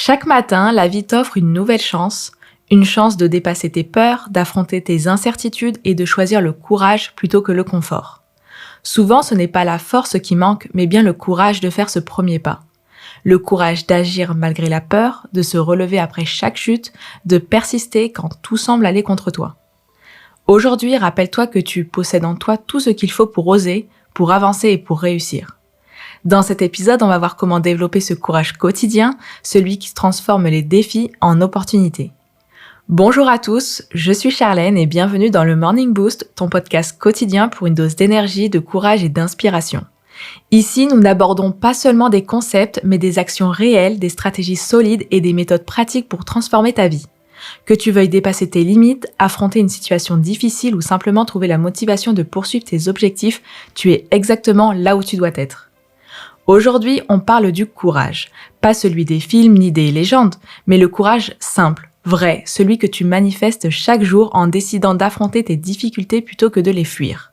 Chaque matin, la vie t'offre une chance de dépasser tes peurs, d'affronter tes incertitudes et de choisir le courage plutôt que le confort. Souvent, ce n'est pas la force qui manque, mais bien le courage de faire ce premier pas. Le courage d'agir malgré la peur, de se relever après chaque chute, de persister quand tout semble aller contre toi. Aujourd'hui, rappelle-toi que tu possèdes en toi tout ce qu'il faut pour oser, pour avancer et pour réussir. Dans cet épisode, on va voir comment développer ce courage quotidien, celui qui transforme les défis en opportunités. Bonjour à tous, je suis Charlène et bienvenue dans le Morning Boost, ton podcast quotidien pour une dose d'énergie, de courage et d'inspiration. Ici, nous n'abordons pas seulement des concepts, mais des actions réelles, des stratégies solides et des méthodes pratiques pour transformer ta vie. Que tu veuilles dépasser tes limites, affronter une situation difficile ou simplement trouver la motivation de poursuivre tes objectifs, tu es exactement là où tu dois être. Aujourd'hui, on parle du courage. Pas celui des films ni des légendes, mais le courage simple, vrai, celui que tu manifestes chaque jour en décidant d'affronter tes difficultés plutôt que de les fuir.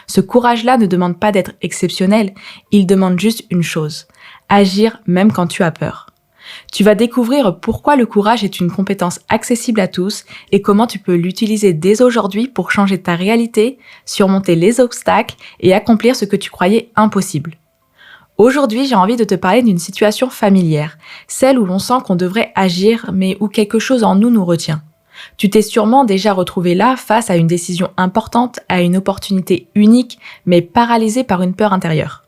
Ce courage-là ne demande pas d'être exceptionnel, il demande juste une chose, agir même quand tu as peur. Tu vas découvrir pourquoi le courage est une compétence accessible à tous et comment tu peux l'utiliser dès aujourd'hui pour changer ta réalité, surmonter les obstacles et accomplir ce que tu croyais impossible. Aujourd'hui, j'ai envie de te parler d'une situation familière, celle où l'on sent qu'on devrait agir, mais où quelque chose en nous retient. Tu t'es sûrement déjà retrouvé là, face à une décision importante, à une opportunité unique, mais paralysé par une peur intérieure.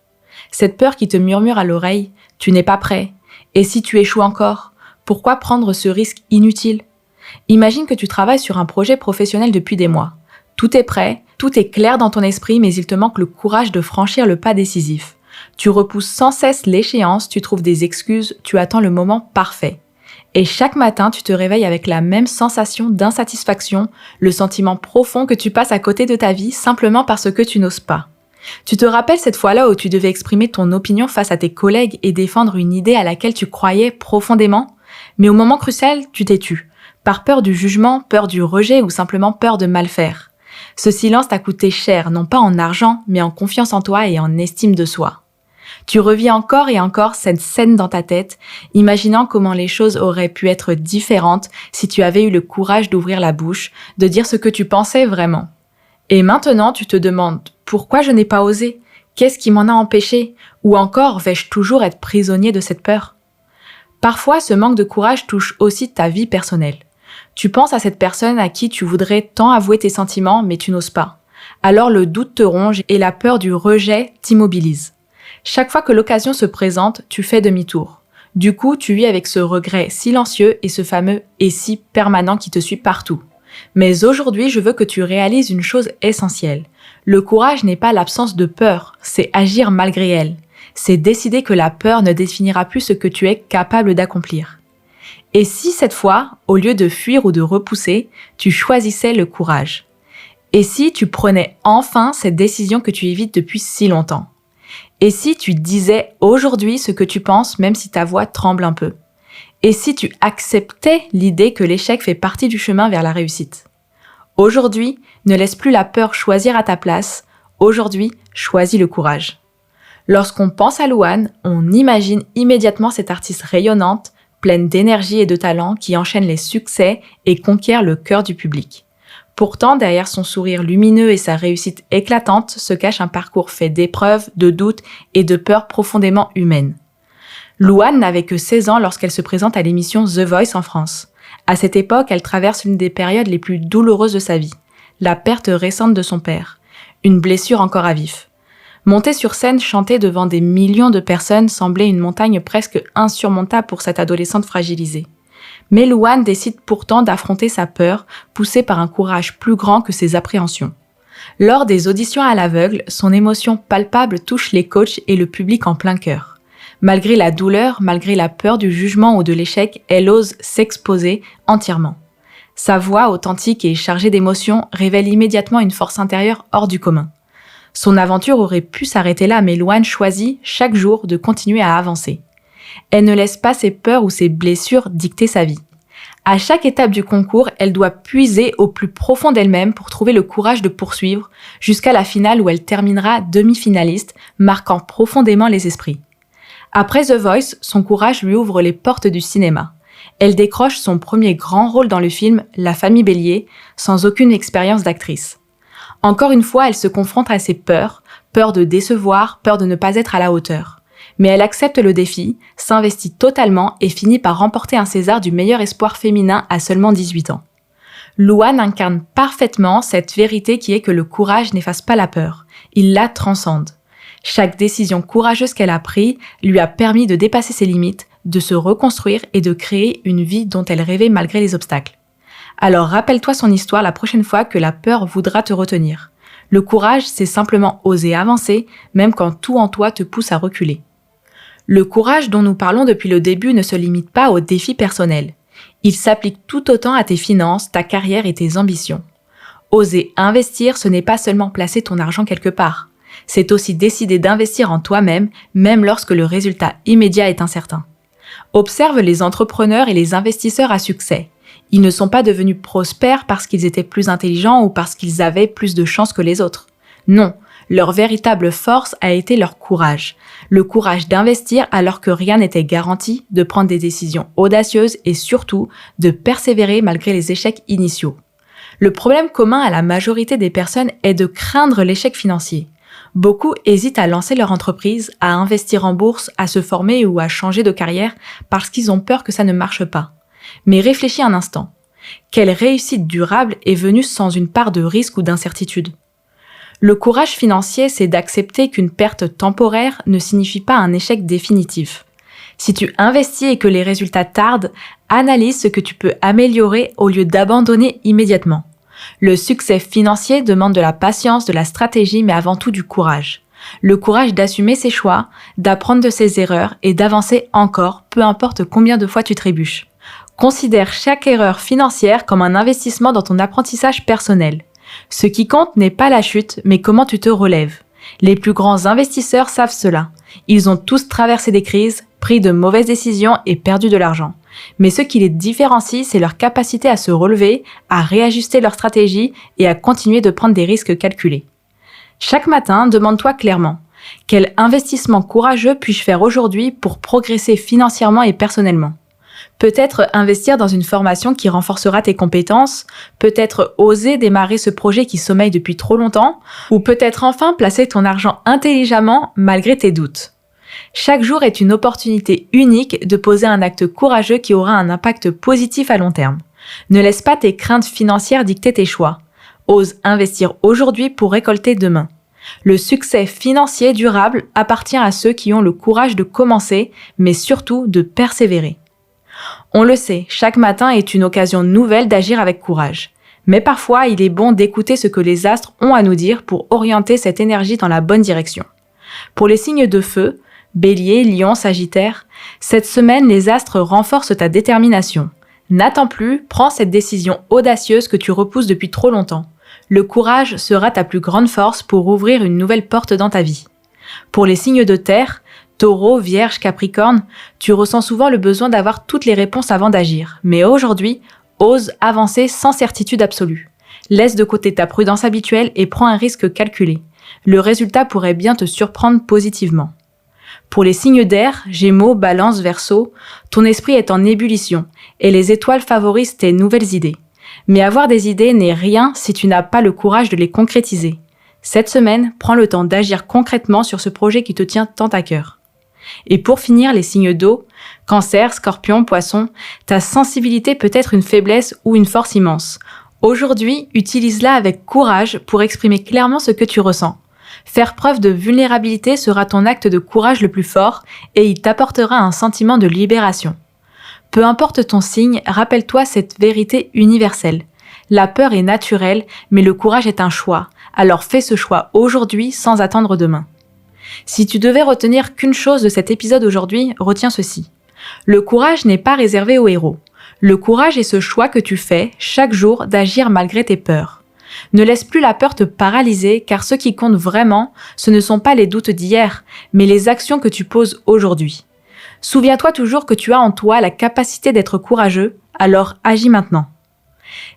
Cette peur qui te murmure à l'oreille « tu n'es pas prêt », et si tu échoues encore, pourquoi prendre ce risque inutile ? Imagine que tu travailles sur un projet professionnel depuis des mois. Tout est prêt, tout est clair dans ton esprit, mais il te manque le courage de franchir le pas décisif. Tu repousses sans cesse l'échéance, tu trouves des excuses, tu attends le moment parfait. Et chaque matin, tu te réveilles avec la même sensation d'insatisfaction, le sentiment profond que tu passes à côté de ta vie simplement parce que tu n'oses pas. Tu te rappelles cette fois-là où tu devais exprimer ton opinion face à tes collègues et défendre une idée à laquelle tu croyais profondément, mais au moment crucial, tu t'es tu, par peur du jugement, peur du rejet ou simplement peur de mal faire. Ce silence t'a coûté cher, non pas en argent, mais en confiance en toi et en estime de soi. Tu revis encore et encore cette scène dans ta tête, imaginant comment les choses auraient pu être différentes si tu avais eu le courage d'ouvrir la bouche, de dire ce que tu pensais vraiment. Et maintenant, tu te demandes « Pourquoi je n'ai pas osé ? Qu'est-ce qui m'en a empêché ? Ou encore, vais-je toujours être prisonnier de cette peur ?» Parfois, ce manque de courage touche aussi ta vie personnelle. Tu penses à cette personne à qui tu voudrais tant avouer tes sentiments, mais tu n'oses pas. Alors le doute te ronge et la peur du rejet t'immobilise. Chaque fois que l'occasion se présente, tu fais demi-tour. Du coup, tu vis avec ce regret silencieux et ce fameux « et si » permanent qui te suit partout. Mais aujourd'hui, je veux que tu réalises une chose essentielle. Le courage n'est pas l'absence de peur, c'est agir malgré elle. C'est décider que la peur ne définira plus ce que tu es capable d'accomplir. Et si cette fois, au lieu de fuir ou de repousser, tu choisissais le courage ? Et si tu prenais enfin cette décision que tu évites depuis si longtemps ? Et si tu disais aujourd'hui ce que tu penses même si ta voix tremble un peu ? Et si tu acceptais l'idée que l'échec fait partie du chemin vers la réussite ? Aujourd'hui, ne laisse plus la peur choisir à ta place. Aujourd'hui, choisis le courage. Lorsqu'on pense à Louane, on imagine immédiatement cette artiste rayonnante, pleine d'énergie et de talent qui enchaîne les succès et conquiert le cœur du public. Pourtant, derrière son sourire lumineux et sa réussite éclatante se cache un parcours fait d'épreuves, de doutes et de peurs profondément humaines. Louane n'avait que 16 ans lorsqu'elle se présente à l'émission The Voice en France. À cette époque, elle traverse l'une des périodes les plus douloureuses de sa vie, la perte récente de son père, une blessure encore à vif. Monter sur scène, chanter devant des millions de personnes semblait une montagne presque insurmontable pour cette adolescente fragilisée. Mais Louane décide pourtant d'affronter sa peur, poussée par un courage plus grand que ses appréhensions. Lors des auditions à l'aveugle, son émotion palpable touche les coachs et le public en plein cœur. Malgré la douleur, malgré la peur du jugement ou de l'échec, elle ose s'exposer entièrement. Sa voix authentique et chargée d'émotions révèle immédiatement une force intérieure hors du commun. Son aventure aurait pu s'arrêter là, mais Louane choisit chaque jour de continuer à avancer. Elle ne laisse pas ses peurs ou ses blessures dicter sa vie. À chaque étape du concours, elle doit puiser au plus profond d'elle-même pour trouver le courage de poursuivre jusqu'à la finale où elle terminera demi-finaliste, marquant profondément les esprits. Après The Voice, son courage lui ouvre les portes du cinéma. Elle décroche son premier grand rôle dans le film La famille Bélier, sans aucune expérience d'actrice. Encore une fois, elle se confronte à ses peurs, peur de décevoir, peur de ne pas être à la hauteur. Mais elle accepte le défi, s'investit totalement et finit par remporter un César du meilleur espoir féminin à seulement 18 ans. Louane incarne parfaitement cette vérité qui est que le courage n'efface pas la peur, il la transcende. Chaque décision courageuse qu'elle a prise lui a permis de dépasser ses limites, de se reconstruire et de créer une vie dont elle rêvait malgré les obstacles. Alors rappelle-toi son histoire la prochaine fois que la peur voudra te retenir. Le courage, c'est simplement oser avancer, même quand tout en toi te pousse à reculer. Le courage dont nous parlons depuis le début ne se limite pas aux défis personnels. Il s'applique tout autant à tes finances, ta carrière et tes ambitions. Oser investir, ce n'est pas seulement placer ton argent quelque part. C'est aussi décider d'investir en toi-même, même lorsque le résultat immédiat est incertain. Observe les entrepreneurs et les investisseurs à succès. Ils ne sont pas devenus prospères parce qu'ils étaient plus intelligents ou parce qu'ils avaient plus de chance que les autres. Non, leur véritable force a été leur courage. Le courage d'investir alors que rien n'était garanti, de prendre des décisions audacieuses et surtout de persévérer malgré les échecs initiaux. Le problème commun à la majorité des personnes est de craindre l'échec financier. Beaucoup hésitent à lancer leur entreprise, à investir en bourse, à se former ou à changer de carrière parce qu'ils ont peur que ça ne marche pas. Mais réfléchis un instant. Quelle réussite durable est venue sans une part de risque ou d'incertitude ? Le courage financier, c'est d'accepter qu'une perte temporaire ne signifie pas un échec définitif. Si tu investis et que les résultats tardent, analyse ce que tu peux améliorer au lieu d'abandonner immédiatement. Le succès financier demande de la patience, de la stratégie, mais avant tout du courage. Le courage d'assumer ses choix, d'apprendre de ses erreurs et d'avancer encore, peu importe combien de fois tu trébuches. Considère chaque erreur financière comme un investissement dans ton apprentissage personnel. Ce qui compte n'est pas la chute, mais comment tu te relèves. Les plus grands investisseurs savent cela. Ils ont tous traversé des crises, pris de mauvaises décisions et perdu de l'argent. Mais ce qui les différencie, c'est leur capacité à se relever, à réajuster leur stratégie et à continuer de prendre des risques calculés. Chaque matin, demande-toi clairement, quel investissement courageux puis-je faire aujourd'hui pour progresser financièrement et personnellement ? Peut-être investir dans une formation qui renforcera tes compétences, peut-être oser démarrer ce projet qui sommeille depuis trop longtemps, ou peut-être enfin placer ton argent intelligemment malgré tes doutes. Chaque jour est une opportunité unique de poser un acte courageux qui aura un impact positif à long terme. Ne laisse pas tes craintes financières dicter tes choix. Ose investir aujourd'hui pour récolter demain. Le succès financier durable appartient à ceux qui ont le courage de commencer, mais surtout de persévérer. On le sait, chaque matin est une occasion nouvelle d'agir avec courage. Mais parfois, il est bon d'écouter ce que les astres ont à nous dire pour orienter cette énergie dans la bonne direction. Pour les signes de feu, Bélier, Lion, Sagittaire, cette semaine, les astres renforcent ta détermination. N'attends plus, prends cette décision audacieuse que tu repousses depuis trop longtemps. Le courage sera ta plus grande force pour ouvrir une nouvelle porte dans ta vie. Pour les signes de terre, Taureau, Vierge, Capricorne, tu ressens souvent le besoin d'avoir toutes les réponses avant d'agir. Mais aujourd'hui, ose avancer sans certitude absolue. Laisse de côté ta prudence habituelle et prends un risque calculé. Le résultat pourrait bien te surprendre positivement. Pour les signes d'air, Gémeaux, Balance, Verseau, ton esprit est en ébullition et les étoiles favorisent tes nouvelles idées. Mais avoir des idées n'est rien si tu n'as pas le courage de les concrétiser. Cette semaine, prends le temps d'agir concrètement sur ce projet qui te tient tant à cœur. Et pour finir, les signes d'eau, Cancer, Scorpion, Poisson, ta sensibilité peut être une faiblesse ou une force immense. Aujourd'hui, utilise-la avec courage pour exprimer clairement ce que tu ressens. Faire preuve de vulnérabilité sera ton acte de courage le plus fort et il t'apportera un sentiment de libération. Peu importe ton signe, rappelle-toi cette vérité universelle. La peur est naturelle, mais le courage est un choix. Alors fais ce choix aujourd'hui sans attendre demain. Si tu devais retenir qu'une chose de cet épisode aujourd'hui, retiens ceci. Le courage n'est pas réservé aux héros. Le courage est ce choix que tu fais chaque jour d'agir malgré tes peurs. Ne laisse plus la peur te paralyser car ce qui compte vraiment, ce ne sont pas les doutes d'hier, mais les actions que tu poses aujourd'hui. Souviens-toi toujours que tu as en toi la capacité d'être courageux, alors agis maintenant.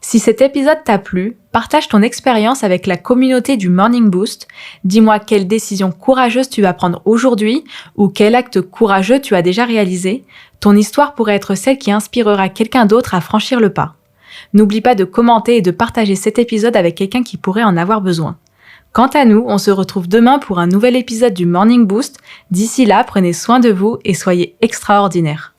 Si cet épisode t'a plu, partage ton expérience avec la communauté du Morning Boost. Dis-moi quelle décision courageuse tu vas prendre aujourd'hui ou quel acte courageux tu as déjà réalisé. Ton histoire pourrait être celle qui inspirera quelqu'un d'autre à franchir le pas. N'oublie pas de commenter et de partager cet épisode avec quelqu'un qui pourrait en avoir besoin. Quant à nous, on se retrouve demain pour un nouvel épisode du Morning Boost. D'ici là, prenez soin de vous et soyez extraordinaires.